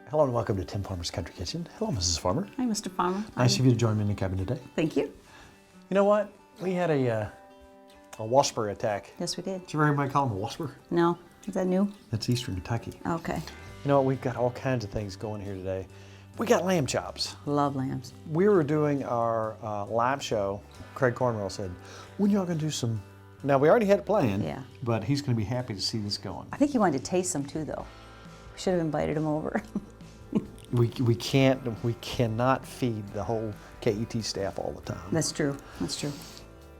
Hello and welcome to Tim Farmer's Country Kitchen. Hello, Mrs. Farmer. Hi, Mr. Farmer. Nice of you to join me in the cabin today. Thank you. You know what? We had a wasper attack. Yes, we did. Did you ever hear anybody call them a wasper? No, is that new? That's Eastern Kentucky. Okay. You know what? We've got all kinds of things going here today. We got lamb chops. Love lambs. We were doing our live show. Craig Cornwell said, when y'all gonna do some? Now, we already had it planned, Yeah. but he's gonna be happy to see this going. I think he wanted to taste them too, though. We should have invited him over. We cannot feed the whole KET staff all the time. That's true. That's true.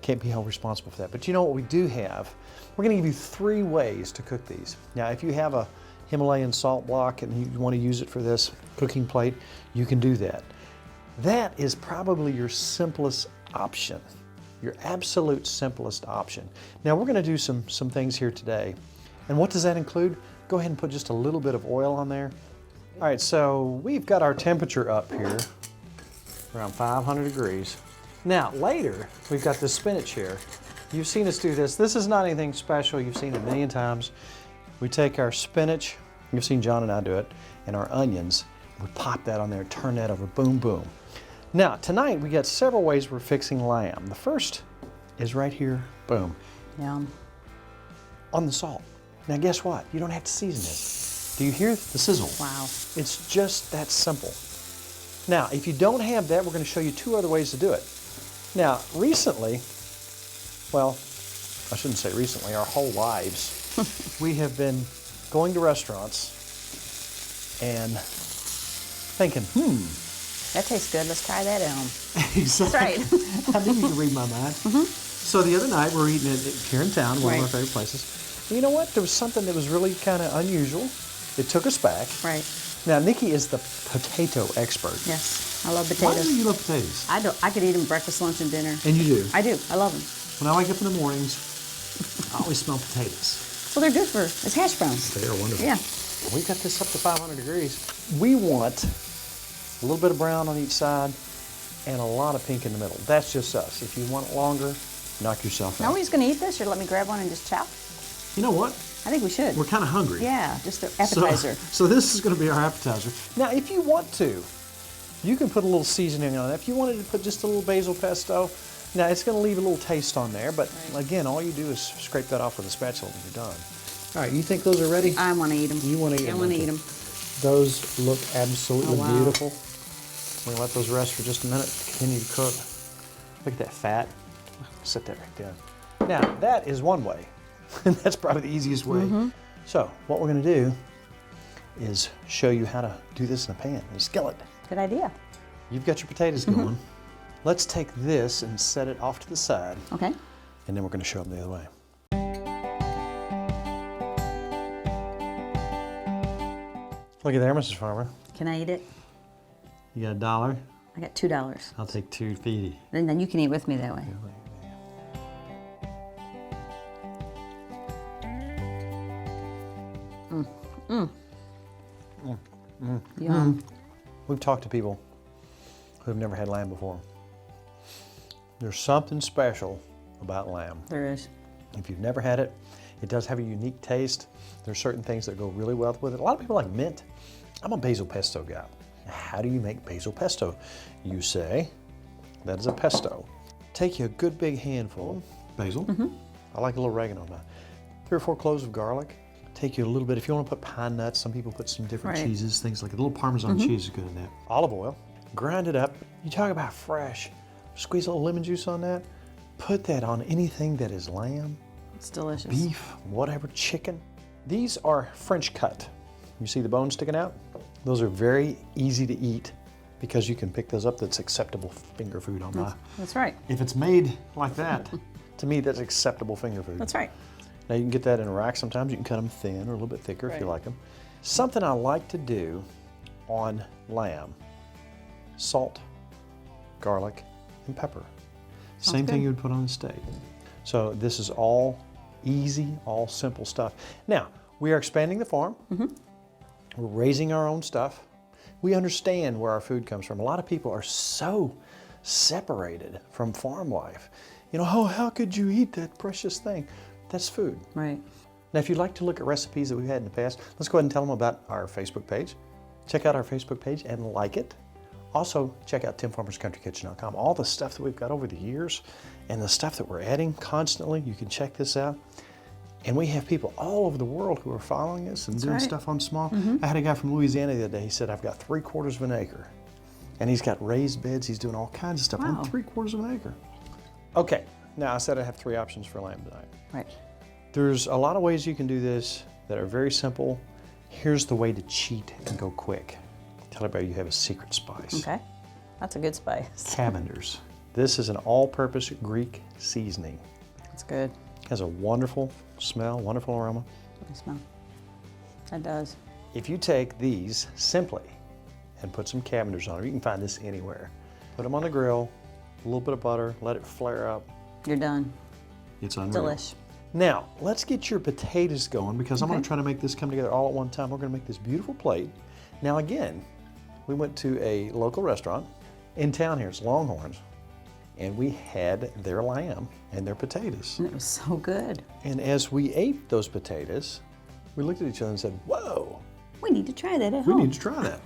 Can't be held responsible for that. But you know what we do have? We're going to give you 3 ways to cook these. Now, if you have a Himalayan salt block and you want to use it for this cooking plate, you can do that. That is probably your simplest option, your absolute simplest option. Now, we're going to do some things here today. And what does that include? Go ahead and put just a little bit of oil on there. All right, so we've got our temperature up here, around 500 degrees. Now, later, we've got this spinach here. You've seen us do this. This is not anything special. You've seen it a million times. We take our spinach, you've seen John and I do it, and our onions. We pop that on there, turn that over, boom, boom. Now, tonight, we got several ways we're fixing lamb. The first is right here, boom, Yum. on the salt. Now, guess what? You don't have to season it. Do you hear the sizzle? Wow. It's just that simple. Now, if you don't have that, we're going to show you 2 other ways to do it. Now, recently, well, I shouldn't say recently, our whole lives, we have been going to restaurants and thinking, That tastes good. Let's try that at home. exactly. That's right. I think you can read my mind. So the other night, we're eating it here in town, one of our Right. favorite places. And you know what? There was something that was really kind of unusual. It took us back. Right. Now, Nikki is the potato expert. Yes. I love Why potatoes. do you love potatoes? I could eat them breakfast, lunch, and dinner. And you do? I do. I love them. When I wake up in the mornings, I always smell potatoes. Well, they're good for, it's hash browns. They are wonderful. Yeah. We've got this up to 500 degrees. We want a little bit of brown on each side and a lot of pink in the middle. That's just us. If you want it longer, knock yourself Now out. we're just going to eat this, or let me grab one and just chop? You know what? I think we should. We're kind of hungry. Yeah, just an appetizer. So this is going to be our appetizer. Now, if you want to, you can put a little seasoning on it. If you wanted to put just a little basil pesto, now it's going to leave a little taste on there, but again, all you do is scrape that off with a spatula and you're done. All right, you think those are ready? I want to eat them. You want to eat them? I want to okay. eat them. Those look absolutely Oh, wow. beautiful. We're going to let those rest for just a minute, continue to cook. Look at that fat. Sit that right down. Now, that is one way, and that's probably the easiest way. So, what we're going to do is show you how to do this in a pan, in a skillet. Good idea. You've got your potatoes going. Let's take this and set it off to the side, Okay. and then we're going to show them the other way. Look at there, Mrs. Farmer. Can I eat it? You got $1? I got $2. I'll take $2.50. Then you can eat with me that way. Yum. We've talked to people who've never had lamb before. There's something special about lamb. There is. If you've never had it, it does have a unique taste. There's certain things that go really well with it. A lot of people like mint. I'm a basil pesto guy. How do you make basil pesto? You say, that is a pesto. Take you a good big handful of basil. I like a little oregano on that. 3 or 4 cloves of garlic. Take you a little bit, if you want to put pine nuts, some people put some different Right. cheeses, things like that. A little Parmesan cheese is good in that. Olive oil, grind it up. You talk about fresh. Squeeze a little lemon juice on that. Put that on anything that is lamb, It's delicious. beef, whatever, chicken. These are French cut. You see the bones sticking out? Those are very easy to eat because you can pick those up. That's acceptable finger food on my. That's right. If it's made like that, to me that's acceptable finger food. That's right. Now you can get that in a rack. Sometimes you can cut them thin or a little bit thicker if you Right. like them. Something I like to do on lamb: salt, garlic, and pepper. Same thing good. you would put on a steak. So this is all easy, all simple stuff. Now, we are expanding the farm. We're raising our own stuff. We understand where our food comes from. A lot of people are so separated from farm life. You know, oh, how could you eat that precious thing? That's food. Right. Now, if you'd like to look at recipes that we've had in the past, let's go ahead and tell them about our Facebook page. check out our Facebook page and like it. Also, check out TimFarmersCountryKitchen.com. All the stuff that we've got over the years and the stuff that we're adding constantly, you can check this out. And we have people all over the world who are following us and doing stuff on small. I had a guy from Louisiana the other day. He said, I've got 3/4 of an acre. And he's got raised beds. He's doing all kinds of stuff on 3/4 of an acre. Okay, now I said I have 3 options for lamb tonight. Right. There's a lot of ways you can do this that are very simple. Here's the way to cheat and go quick. Tell everybody you have a secret spice. Okay. That's a good spice. Cavender's. This is an all-purpose Greek seasoning. That's good. Has a wonderful smell, wonderful aroma. Good smell. That does. If you take these simply and put some Cavender's on them, you can find this anywhere. Put them on the grill, a little bit of butter, let it flare up. You're done. It's unreal. Delish. Now, let's get your potatoes going because I'm going to try to make this come together all at one time. We're going to make this beautiful plate. Now again, we went to a local restaurant in town here, it's Longhorns, and we had their lamb and their potatoes. And it was so good. And as we ate those potatoes, we looked at each other and said, whoa, We need to try that at we home. need to try that.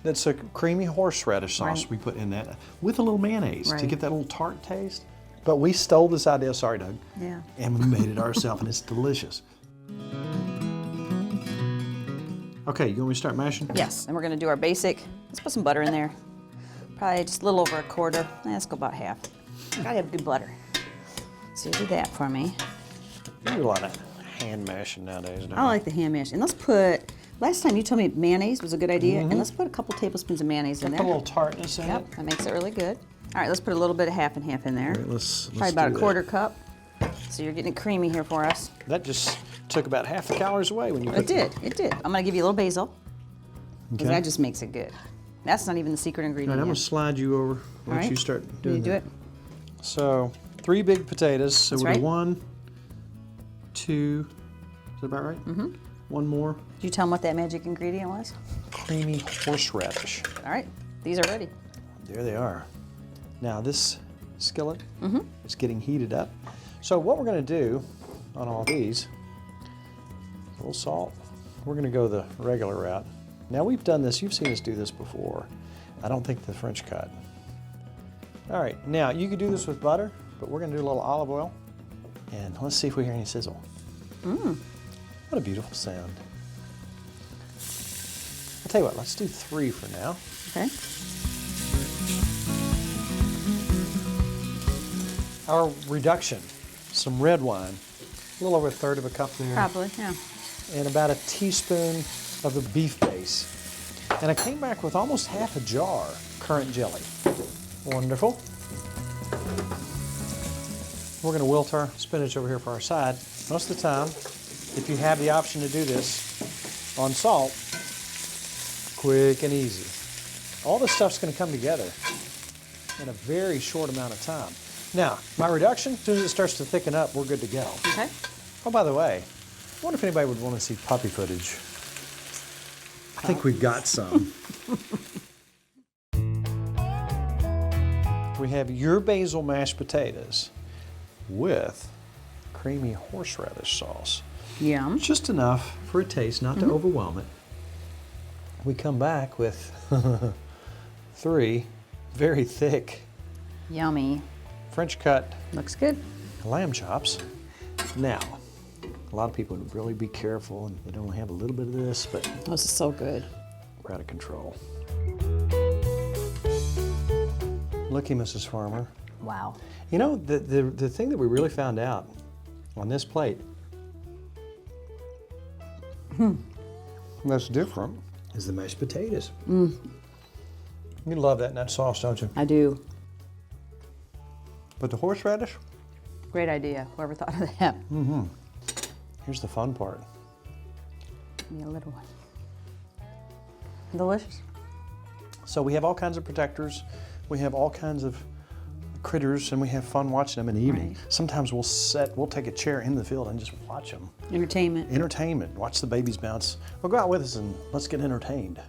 That's a creamy horseradish sauce we put in that with a little mayonnaise to get that little tart taste. But we stole this idea, sorry Doug, and we made it ourselves and it's delicious. Okay, you want me to start mashing? Yes, and we're gonna do our basic. Let's put some butter in there. Probably just a little over 1/4. Let's go about half. Gotta have good butter. So you do that for me. You do a lot of hand mashing nowadays, don't you? I like the hand mash. And let's put, last time you told me mayonnaise was a good idea, and let's put a couple tablespoons of mayonnaise in Put there. a little tartness in Yep, it. that makes it really good. All right, let's put a little bit of half and half in there. Right, let's Probably about do a 1/4 cup. So you're getting it creamy here for us. That just took about half the calories away when you It put did, it did. I'm gonna give you a little basil, because Okay. that just makes it good. That's not even the secret All ingredient right, I'm going yet. to slide you over once right. you start You doing do that. it? So, 3 big potatoes. So That's we're right. 1, 2, is that about right? Mm-hmm. 1 more. Did you tell them what that magic ingredient was? Creamy horseradish. All right, these are ready. There they are. Now this skillet is getting heated up. So what we're going to do on all these, a little salt. We're going to go the regular route. Now we've done this, you've seen us do this before. I don't think the French cut. All right, now you could do this with butter, but we're going to do a little olive oil. And let's see if we hear any sizzle. What a beautiful sound. I'll tell you what, let's do 3 for now. Okay. Our reduction, some red wine, a little over 1/3 of a cup there. Probably, yeah. And about a teaspoon of the beef base. And I came back with almost half a jar currant jelly. Wonderful. We're going to wilt our spinach over here for our side. Most of the time, if you have the option to do this on salt, quick and easy. All this stuff's going to come together in a very short amount of time. Now, my reduction, as soon as it starts to thicken up, we're good to go. Okay. Oh, by the way, I wonder if anybody would want to see puppy footage. I think we've got some. We have your basil mashed potatoes with creamy horseradish sauce. Yum. Just enough for a taste, not to overwhelm it. We come back with 3 very thick Yummy. French cut Looks good. lamb chops. Now, a lot of people would really be careful and they'd only have a little bit of this, but This is so good. we're out of control. Looky, Mrs. Farmer. Wow. You know, the thing that we really found out on this plate that's different is the mashed potatoes. You love that nut sauce, don't you? I do. But the horseradish, Great idea. Whoever thought of that. here's the fun part. Give me a little one. Delicious. So we have all kinds of protectors. We have all kinds of critters, and we have fun watching them in the evening. Right. Sometimes we'll take a chair in the field and just watch them. Entertainment. Entertainment. Watch the babies bounce. Well, go out with us and let's get entertained.